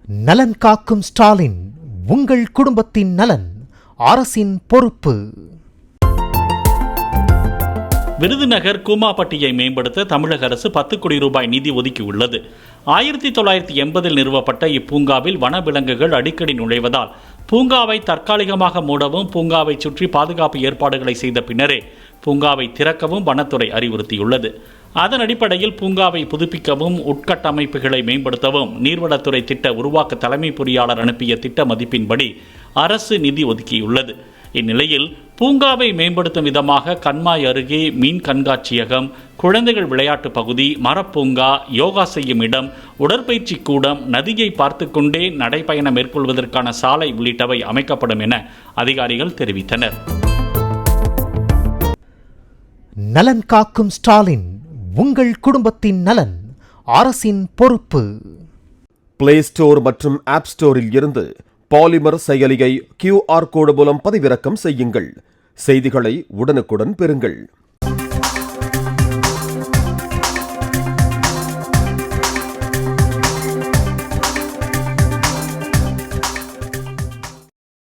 நலன் காக்கும் ஸ்டாலின், உங்கள் குடும்பத்தின் நலன் அரசின் பொறுப்பு. விருதுநகர் கூமாப்பட்டியை மேம்படுத்த தமிழக அரசு 10 கோடி ரூபாய் நிதி ஒதுக்கியுள்ளது. 1980 நிறுவப்பட்ட இப்பூங்காவில் வனவிலங்குகள் அடிக்கடி நுழைவதால் பூங்காவை தற்காலிகமாக மூடவும் பூங்காவை சுற்றி பாதுகாப்பு ஏற்பாடுகளை செய்த பின்னரே பூங்காவை திறக்கவும் வனத்துறை அறிவுறுத்தியுள்ளது. அதன் அடிப்படையில் பூங்காவை புதுப்பிக்கவும் உட்கட்டமைப்புகளை மேம்படுத்தவும் நீர்வளத்துறை திட்ட உருவாக்க தலைமை பொறியாளர் அனுப்பிய திட்ட மதிப்பின்படி அரசு நிதி ஒதுக்கியுள்ளது. இந்நிலையில் பூங்காவை மேம்படுத்தும் விதமாக கண்மாய் அருகே மீன் கண்காட்சியகம், குழந்தைகள் விளையாட்டு பகுதி, மரப்பூங்கா, யோகா செய்யும் இடம், உடற்பயிற்சி கூடம், நதியை பார்த்து கொண்டே நடைபயணம் மேற்கொள்வதற்கான சாலை உள்ளிட்டவை அமைக்கப்படும் என அதிகாரிகள் தெரிவித்தனர். நலன் காக்கும் ஸ்டாலின், உங்கள் குடும்பத்தின் நலன் அரசின் பொறுப்பு. பிளே ஸ்டோர் மற்றும் ஆப் ஸ்டோரில் இருந்து பாலிமர் செயலியை QR கோடு மூலம் பதிவிறக்கம் செய்யுங்கள். செய்திகளை உடனுக்குடன் பெறுங்கள்.